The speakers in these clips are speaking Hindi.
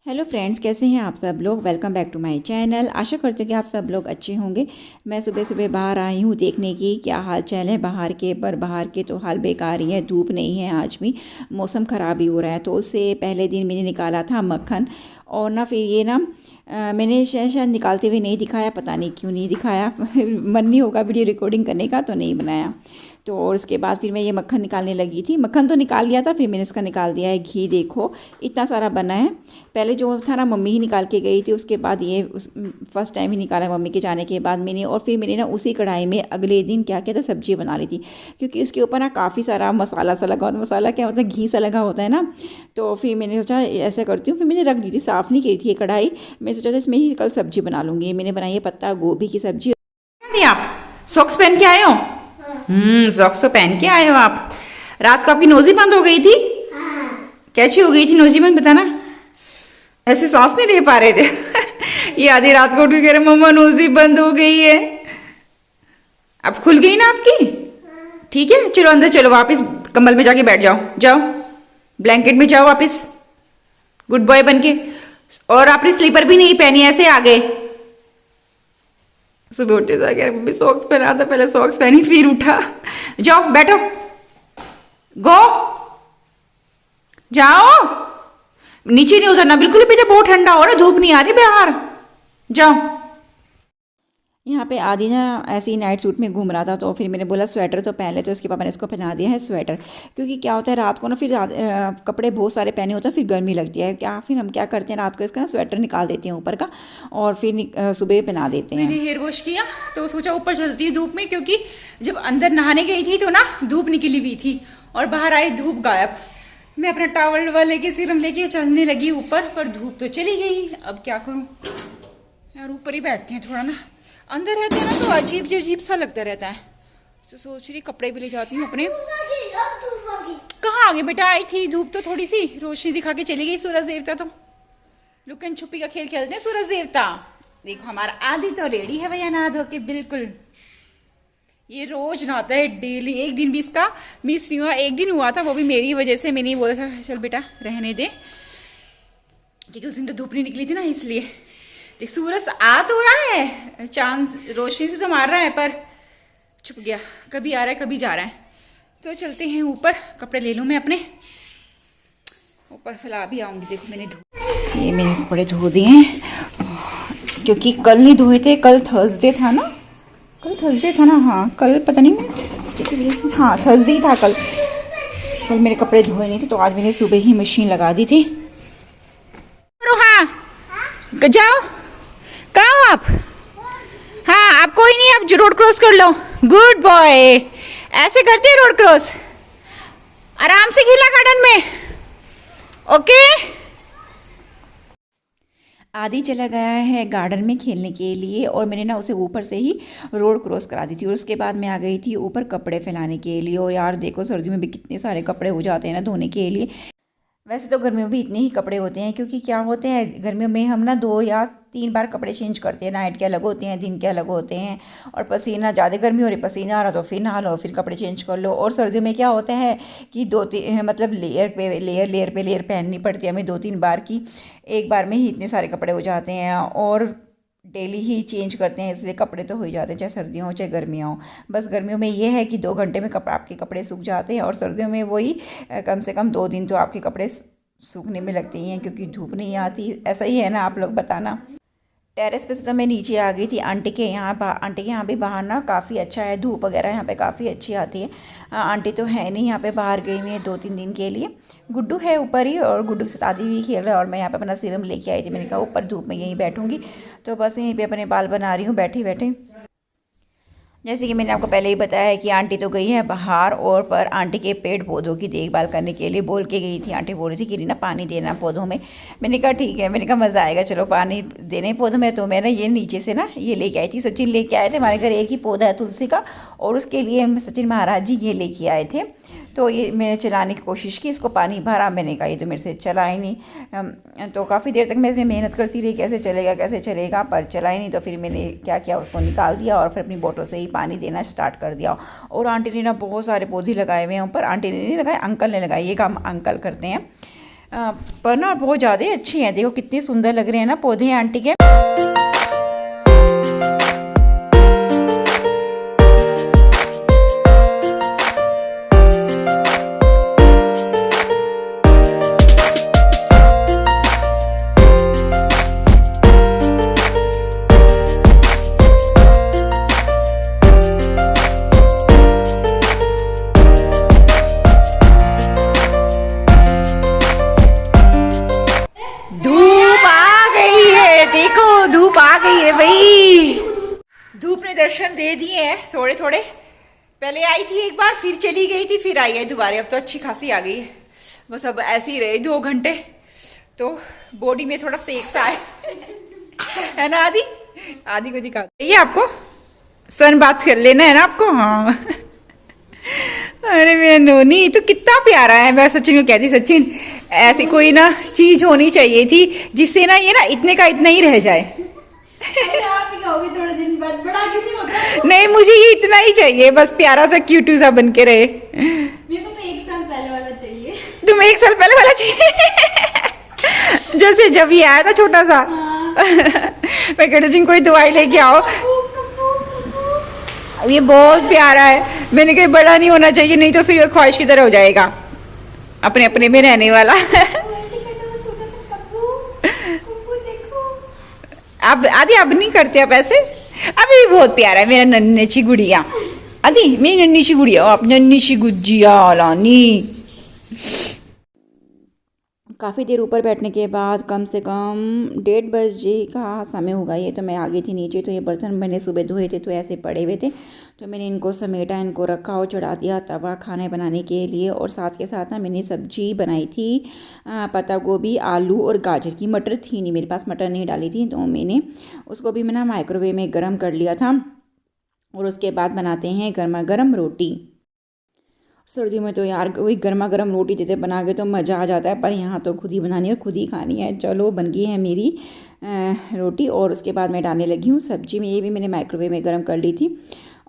हेलो फ्रेंड्स, कैसे हैं आप सब लोग। Welcome back to my channel. आशा करती हूँ कि आप सब लोग अच्छे होंगे। मैं सुबह सुबह बाहर आई हूँ देखने की क्या हाल चाल है बाहर के। पर बाहर के तो हाल बेकार ही है, धूप नहीं है, आज भी मौसम ख़राब ही हो रहा है। तो उससे पहले दिन मैंने निकाला था मक्खन, और ना फिर ये ना मैंने शायद निकालते हुए नहीं दिखाया, पता नहीं क्यों नहीं दिखाया मन नहीं होगा वीडियो रिकॉर्डिंग करने का तो नहीं बनाया। तो और उसके बाद फिर मैं ये मक्खन निकालने लगी थी। मक्खन तो निकाल लिया था, फिर मैंने इसका निकाल दिया है घी। देखो इतना सारा बना है। पहले जो था ना मम्मी ही निकाल के गई थी, उसके बाद ये फर्स्ट टाइम ही निकाला मम्मी के जाने के बाद मैंने। और फिर मैंने ना उसी कढ़ाई में अगले दिन क्या किया था, सब्जी बना ली थी। क्योंकि उसके ऊपर ना काफ़ी सारा मसाला सा लगा होता है। मसाला क्या होता है, घी सा लगा होता है ना। तो फिर मैंने सोचा ऐसा करती हूँ, फिर मैंने रख दी थी, साफ़ नहीं की थी ये कढ़ाई। मैं सोचा था इसमें ही कल सब्जी बना लूँगी। मैंने बनाई है पत्ता गोभी की सब्जी। आप सॉक्स पहन के आए हो? सॉक्स तो पहन के आए हो आप। रात को आपकी नोजी बंद हो गई थी? कैसी हो गई थी नोजी बंद, बताना। ऐसे सांस नहीं ले पा रहे थे ये आधी रात को उठ के कह रहे मम्मा नोजी बंद हो गई है। अब खुल गई ना आपकी? ठीक है, चलो अंदर चलो, वापस कंबल में जाके बैठ जाओ। जाओ ब्लैंकेट में जाओ वापस, गुड बॉय बन के। और आपने स्लीपर भी नहीं पहनी, ऐसे आ गए। सुबह उठे जा के मम्मी सॉक्स पहना था, पहले सॉक्स पहनी फिर उठा। जाओ बैठो, गो जाओ, नीचे नहीं उतरना बिल्कुल भी, तो बहुत ठंडा हो रहा है, धूप नहीं आ रही बाहर। जाओ। यहाँ पे आदि ना ऐसे ही नाइट सूट में घूम रहा था, तो फिर मैंने बोला स्वेटर तो पहन ले, तो इसके पापा ने इसको पहना दिया है स्वेटर। क्योंकि क्या होता है रात को ना फिर कपड़े बहुत सारे पहने होते हैं, फिर गर्मी लगती है। क्या फिर हम क्या करते हैं, रात को इसका ना स्वेटर निकाल देते हैं ऊपर का, और फिर सुबह पहना देते हैं। मैंने हेयर वॉश किया तो सोचा ऊपर चलती है धूप में, क्योंकि जब अंदर नहाने गई थी तो ना धूप निकली हुई थी, और बाहर आई धूप गायब। मैं अपना टावल वाले के सीरम लेके चलने लगी ऊपर, पर धूप तो चली गई। अब क्या करूं यार, ऊपर ही बैठते हैं थोड़ा ना, अंदर रहते हैं ना तो अजीब सा लगता रहता है। तो सोच रही कपड़े भी ले जाती हूँ अपने। कहाँ आ गई बेटा, आई थी धूप तो थोड़ी सी रोशनी दिखा के चली गई। सूरज देवता तो लुकन छुपी का खेल खेलते हैं सूरज देवता। देखो हमारा आदि तो रेडी है भैया, नहा धो के बिल्कुल। ये रोज नहाता है डेली, एक दिन भी इसका मिस नहीं हुआ। एक दिन हुआ था, वो भी मेरी वजह से। मैंने बोला था चल बेटा रहने दे, क्योंकि उस दिन तो धूप नहीं निकली थी ना, इसलिए। देख सूरज आ तो रहा है, चांद रोशनी से तो मार रहा है, पर छुप गया। कभी आ रहा है कभी जा रहा है। तो चलते हैं ऊपर, कपड़े ले लूँ मैं अपने ऊपर, फैला भी आऊँगी। देखो मैंने ये मैंने कपड़े धो दिए हैं, क्योंकि कल नहीं धोए थे। कल थर्सडे था ना, कल थर्सडे था ना, हाँ कल पता नहीं, मैं थर्सडे की वजह से, हाँ थर्सडे ही था कल। कल मेरे कपड़े धोए नहीं थे, तो आज मैंने सुबह ही मशीन लगा दी थी। हाँ जाओ, कहाँ हो आप? हाँ आप कोई नहीं, आप जो रोड क्रॉस कर लो। गुड बॉय, ऐसे करते हैं रोड क्रॉस, आराम से खेला गार्डन में। ओके। आदि चला गया है गार्डन में खेलने के लिए, और मैंने ना उसे ऊपर से ही रोड क्रॉस करा दी थी। और उसके बाद मैं आ गई थी ऊपर कपड़े फैलाने के लिए। और यार देखो सर्दी में भी कितने सारे कपड़े हो जाते हैं ना धोने के लिए। वैसे तो गर्मियों में भी इतने ही कपड़े होते हैं, क्योंकि क्या होते हैं गर्मियों में हम ना 2 या 3 बार कपड़े चेंज करते हैं। नाइट के अलग होते हैं, दिन के अलग होते हैं। और पसीना ज़्यादा गर्मी हो रही, पसीना आ रहा तो फिर नहा लो, फिर कपड़े चेंज कर लो। और सर्दियों में क्या होता है कि 2-3 मतलब लेयर पे लेयर पहननी पड़ती है हमें 2-3 बार की। एक बार में ही इतने सारे कपड़े हो जाते हैं, और डेली ही चेंज करते हैं, इसलिए कपड़े तो हो ही जाते हैं, चाहे सर्दियाँ हो चाहे गर्मियाँ हो। बस गर्मियों में ये है कि 2 घंटे में आपके कपड़े सूख जाते हैं, और सर्दियों में वही कम से कम 2 दिन तो आपके कपड़े सूखने में लगती हैं, क्योंकि धूप नहीं आती। ऐसा ही है ना, आप लोग बताना। टेरेस पे से तो मैं नीचे आ गई थी आंटी के यहाँ। आंटी के यहाँ भी बाहर ना काफ़ी अच्छा है, धूप वगैरह यहाँ पे काफ़ी अच्छी आती है। आंटी तो है नहीं यहाँ पे, बाहर गई हुई है 2-3 दिन के लिए। गुड्डू है ऊपर ही, और गुड्डू के साथ आदि भी खेल रहा है। और मैं यहाँ पे अपना सीरम लेके आई थी, मैंने कहा ऊपर धूप में यहीं बैठूंगी। तो बस यहीं पर अपने बाल बना रही हूँ बैठे बैठे। जैसे कि मैंने आपको पहले ही बताया है कि आंटी तो गई है बाहर, और पर आंटी के पेड़ पौधों की देखभाल करने के लिए बोल के गई थी। आंटी बोल रही थी कि रीना पानी देना पौधों में। मैंने कहा ठीक है, मैंने कहा मज़ा आएगा, चलो पानी देने पौधों में। तो मैं ना ये नीचे से ना ये लेके आई थी, सचिन लेके आए थे। हमारे घर एक ही पौधा है तुलसी का, और उसके लिए सचिन महाराज जी ये लेके आए थे। तो ये मैंने चलाने की कोशिश की, इसको पानी भरा। मैंने कहा ये तो मेरे से चला ही नहीं। तो काफ़ी देर तक मैं इसमें मेहनत करती रही, कैसे चलेगा, पर चला ही नहीं। तो फिर मैंने क्या किया, उसको निकाल दिया, और फिर अपनी बोतल से ही पानी देना स्टार्ट कर दिया। और आंटी ने ना बहुत सारे पौधे लगाए हुए हैं ऊपर। आंटी ने नहीं लगाए, अंकल ने लगाए, ये काम अंकल करते हैं। पर ना बहुत ज़्यादा अच्छे हैं। देखो कितने सुंदर लग रहे हैं ना पौधे आंटी के। धूप आ गई है, देखो धूप आ गई है भाई। धूप ने दर्शन दे दिए हैं थोड़े थोड़े। पहले आई थी एक बार, फिर चली गई थी, फिर आई है दोबारा। अब तो अच्छी खासी आ गई है। बस अब ऐसे ही रहे 2 घंटे तो बॉडी में थोड़ा सेक सा है ना आदि? आदि को दिखा ये आपको सन बात कर लेना है ना आपको। हाँ अरे मेरा नोनी तो कितना प्यारा है। मैं सचिन को कहती, सचिन ऐसी कोई ना चीज होनी चाहिए थी जिससे ना ये ना इतने का इतना ही रह जाए। आप ही कहोगे थोड़े दिन बाद, बड़ा क्यों नहीं होता? नहीं मुझे ये इतना ही चाहिए, बस प्यारा सा क्यूटू सा बन के रहे। मेरे को तो 1 साल पहले वाला चाहिए। तुम्हें 1 साल पहले वाला चाहिए? जैसे जब ये आया था छोटा सा। मैं कहती थी कोई दवाई लेके आओ। ये बहुत प्यारा है। मैंने कहा बड़ा नहीं होना चाहिए, नहीं तो फिर ख्वाहिश की तरह हो जाएगा, अपने अपने में रहने वाला। अब आदि अब नहीं करते आप ऐसे। अभी भी बहुत प्यारा है मेरा नन्ही सी गुड़िया। आदि मेरी नन्ही सी गुड़िया, आप नन्ही सी गुजिया लानी। काफ़ी देर ऊपर बैठने के बाद कम से कम 1:30 बजे का समय होगा ये। तो मैं आ गई थी नीचे। तो ये बर्तन मैंने सुबह धोए थे तो ऐसे पड़े हुए थे, तो मैंने इनको समेटा, इनको रखा और चढ़ा दिया तवा खाने बनाने के लिए। और साथ के साथ ना मैंने सब्जी बनाई थी पत्ता गोभी, आलू और गाजर की। मटर थी नहीं मेरे पास, मटर नहीं डाली थी, तो मैंने उसको भी मैं ना माइक्रोवेव में गर्म कर लिया था। और उसके बाद बनाते हैं गर्मा गर्म रोटी। सर्दियों में तो यार वही गर्मा गर्म रोटी देते बना के तो मज़ा आ जाता है, पर यहाँ तो खुद ही बनानी है और खुद ही खानी है। चलो बन गई है मेरी रोटी। और उसके बाद मैं डालने लगी हूँ सब्जी में। ये भी मैंने माइक्रोवेव में गर्म कर ली थी।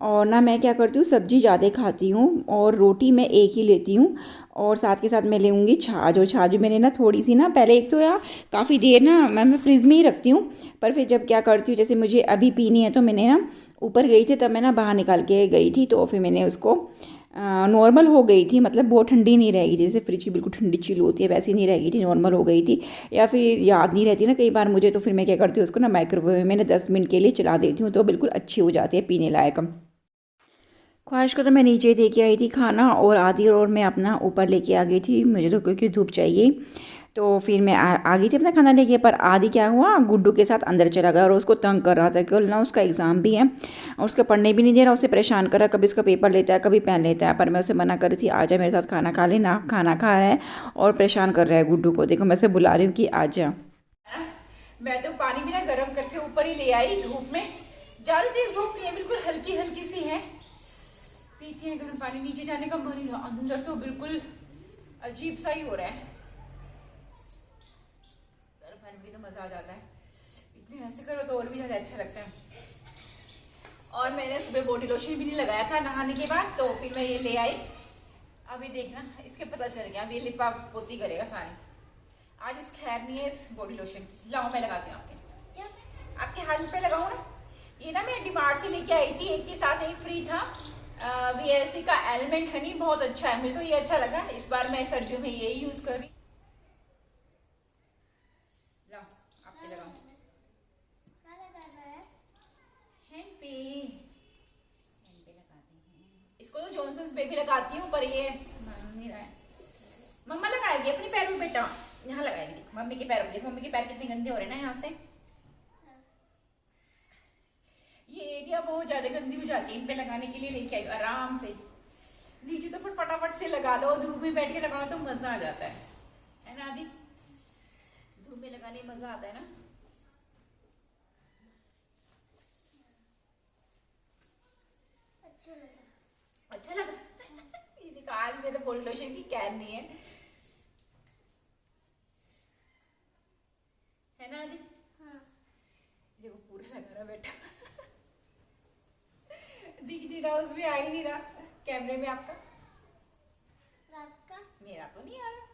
और ना मैं क्या करती हूँ, सब्जी ज़्यादा खाती हूँ और रोटी मैं एक ही लेती हूँ। और साथ के साथ मैं लेंगी छाछ। और छाछ भी मैंने ना थोड़ी सी ना पहले, एक तो यार काफ़ी देर ना मैं फ्रिज में ही रखती हूँ, पर फिर जब क्या करती हूँ, जैसे मुझे अभी पीनी है तो मैंने ना ऊपर गई थी तब मैं ना बाहर निकाल के गई थी, तो फिर मैंने उसको नॉर्मल हो गई थी, मतलब बहुत ठंडी नहीं रहेगी, जैसे फ्रिज की बिल्कुल ठंडी चिल होती है वैसी नहीं रहेगी थी, नॉर्मल हो गई थी। या फिर याद नहीं रहती ना कई बार मुझे, तो फिर मैं क्या करती हूँ उसको ना माइक्रोवेव में ना 10 मिनट के लिए चला देती हूँ, तो बिल्कुल अच्छी हो जाती है पीने लायक। ख्वाहिश को तो मैं नीचे दे के आई थी खाना, और आदि और मैं अपना ऊपर लेके आ गई थी, मुझे तो क्योंकि धूप चाहिए। तो फिर मैं आ गई थी अपना खाना लेके, पर आदि क्या हुआ, गुड्डू के साथ अंदर चला गया और उसको तंग कर रहा था। कल ना उसका एग्ज़ाम भी है और उसका पढ़ने भी नहीं दे रहा, उसे परेशान कर रहा, कभी उसका पेपर लेता है कभी पेन लेता है। पर मैं उसे मना कर रही थी, आजा मेरे साथ खाना खा लेना। खाना खा रहा है और परेशान कर रहा है गुड्डू को। देखो मैं उसे बुला रही हूँ कि आजा। मैं तो पानी भी ना गर्म करके ऊपर ही ले आई धूप में। ज़्यादा तेज धूप नहीं है, बिल्कुल हल्की हल्की सी है। पीती है गर्म पानी, नीचे जाने का मन ही नहीं, अंदर तो बिल्कुल अजीब सा ही हो रहा है। तो मजा आ जाता है, इतने ऐसे करो तो और भी ज़्यादा अच्छा लगता है। और मैंने सुबह बॉडी लोशन भी नहीं लगाया था नहाने के बाद, तो फिर मैं ये ले आई। अभी देखना इसके पता चल गया, अब ये लिपा पोती करेगा सारे। आज इस खैर नहीं है इस बॉडी लोशन। लाओ मैं लगाती हूँ आपके, क्या आपके हाथ पे लगाऊँ ना। ये ना मैं डिमार्ट से लेके आई थी, एक के साथ एक फ्री था। VLC का एलिमेंट हनी बहुत अच्छा है, मुझे तो ये अच्छा लगा। इस बार मैं सर्दियों में यही यूज़ कर रही। इसको तो जॉनसन्स पे भी लगाती हूँ, पर ये नहीं रहा है। मम्मा लगाएगी अपने पैर में बेटा, यहाँ लगाएगी। मम्मी के पैर में देखो, मम्मी के पैर कितने गंदे हो रहे हैं ना यहाँ से। ये एरिया बहुत ज्यादा गंदी हो जाती है, इन पे लगाने के लिए लेके आई आराम से। नीचे तो फिर फटाफट से लगा लो, धूप में बैठ के लगाओ तो मजा आ जाता है ना आदि? धूप में लगाने में मजा आता है ना। अच्छा लगा। ये देखो आज मेरे बॉडी लोशन की कैन नहीं है ना आदि? हाँ। देखो पूरा लगा रहा बेटा। दिख नहीं रहा, उसमें आ ही नहीं रहा कैमरे में आपका। मेरा तो नहीं आ रहा।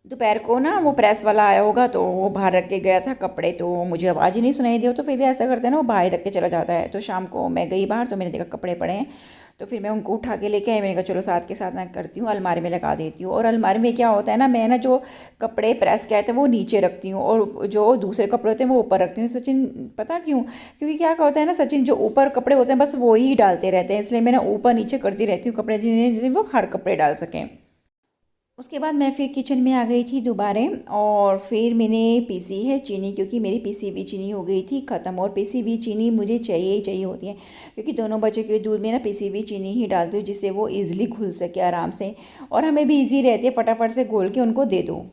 दोपहर को ना वो प्रेस वाला आया होगा तो वो बाहर रख के गया था कपड़े, तो मुझे आवाज़ ही नहीं सुनाई दी। तो फिर ऐसा करते हैं ना, वो बाहर रख के चला जाता है। तो शाम को मैं गई बाहर तो मैंने देखा कपड़े पड़े हैं, तो फिर मैं उनको उठा के लेके आई। मैंने कहा चलो साथ के साथ ना करती हूँ, अलमारी में लगा देती हूँ। और अलमारी में क्या होता है ना, मैं ना जो कपड़े प्रेस किए थे वो नीचे रखती हूँ और जो दूसरे कपड़े होते हैं वो ऊपर रखती हूँ। सचिन पता क्यों? क्योंकि क्या होता है ना, सचिन जो ऊपर कपड़े होते हैं बस वो ही डालते रहते हैं, इसलिए मैं ना ऊपर नीचे करती रहती हूँ कपड़े, जिन्हें वो हर कपड़े डाल सकें। उसके बाद मैं फिर किचन में आ गई थी दोबारा, और फिर मैंने पीसी है चीनी, क्योंकि मेरी पीसी हुई चीनी हो गई थी ख़त्म। और पीसी हुई चीनी मुझे चाहिए ही चाहिए होती है, क्योंकि दोनों बच्चों के दूध में ना पीसी हुई चीनी ही डालती हूँ, जिससे वो ईज़िली घुल सके आराम से, और हमें भी ईजी रहती है, फटाफट से घोल के उनको दे दो।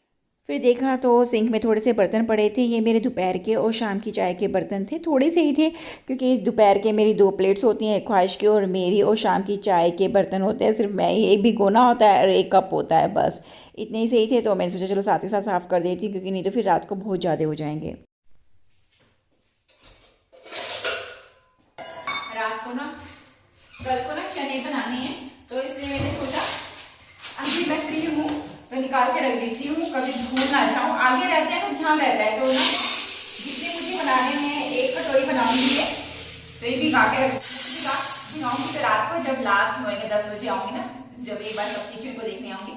फिर देखा तो सिंक में थोड़े से बर्तन पड़े थे, ये मेरे दोपहर के और शाम की चाय के बर्तन थे, थोड़े से ही थे, क्योंकि दोपहर के मेरी 2 प्लेट्स होती हैं, एक ख्वाहिश की और मेरी, और शाम की चाय के बर्तन होते हैं सिर्फ मैं ही, एक भिगोना होता है और 1 कप होता है, बस इतने ही सही थे। तो मैंने सोचा चलो साथ के साथ साफ़ कर देती हूँ, क्योंकि नहीं तो फिर रात को बहुत ज़्यादा हो जाएंगे। रात को ना, कल को ना चने बनाने हैं, तो इसलिए मैंने सोचा अभी मैं फ्री हूँ तो निकाल के रख देती हूँ, कभी भूल ना जाऊँ। आगे रहते हैं तो ध्यान रहता है, तो ना जितने मुझे बनाने में 1 कटोरी बनाऊंगी है, तो ये भिगा के भिगाऊंगी। तो रात को जब लास्ट होएंगे 10 बजे आऊँगी ना, जब एक बार सब किचन को देखने आऊँगी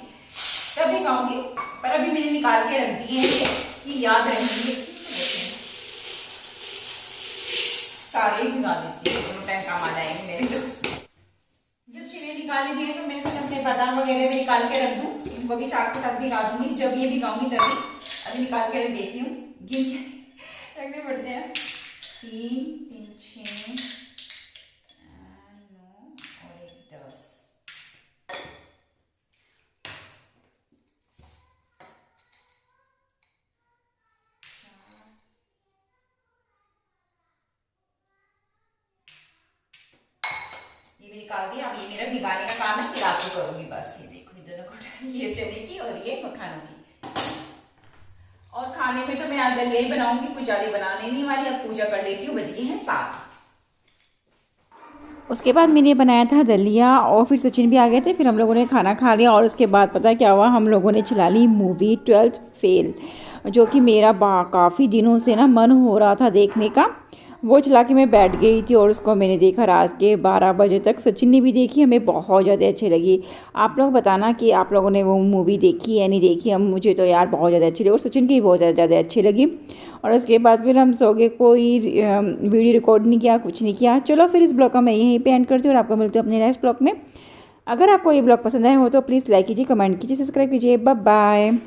तब भिगाऊंगी। पर अभी मैंने निकाल के रख दिए हैं कि याद रहेंगे, सारे ही भिगा देती हूँ, दोनों टाइम काम आ जाएंगे मेरे। तो जब चने निकाल दिए तो मैंने सोचा अपने बादाम वगैरह भी निकाल के रख दूँ, इनको भी साथ के साथ भिगा दूंगी। जब ये भिगाऊंगी तभी अभी निकाल के रख देती हूँ, गिन के रखने पड़ते हैं। 3 3 6 9 और 1 10। ये भी निकाल दिया। अब ये मेरा भिगाने का काम है कि रात को करूंगी बस। ये देखो दोनों कटोरी, ये चने की और ये मखानों की। और खाने में तो मैं आज दलिया ही बनाऊंगी, कुछ ज्यादा बनाने नहीं वाली। अब पूजा कर लेती हूँ, बज गई है 7। उसके बाद मैंने बनाया था दलिया, और फिर सचिन भी आ गए थे, फिर हम लोगों ने खाना खा लिया। और उसके बाद पता क्या हुआ, हम लोगों ने चला ली मूवी 12th फेल, जो कि मेरा काफ़ी दिनों से ना मन हो रहा था देखने का। वो चला के मैं बैठ गई थी और उसको मैंने देखा रात के 12 बजे तक। सचिन ने भी देखी, हमें बहुत ज़्यादा अच्छी लगी। आप लोग बताना कि आप लोगों ने वो मूवी देखी या नहीं देखी। हम मुझे तो यार बहुत ज़्यादा अच्छी लगी, और सचिन की भी बहुत ज़्यादा अच्छी लगी। और उसके बाद फिर हम सो गए, कोई वीडियो रिकॉर्ड नहीं किया, कुछ नहीं किया। चलो फिर इस ब्लॉग का मैं यहीं पे एंड करती हूँ, और आपको मिलती हूँ अपने नेक्स्ट ब्लॉग में। अगर आपको ये ब्लॉग पसंद आया हो तो प्लीज़ लाइक कीजिए, कमेंट कीजिए, सब्सक्राइब कीजिए। Bye bye.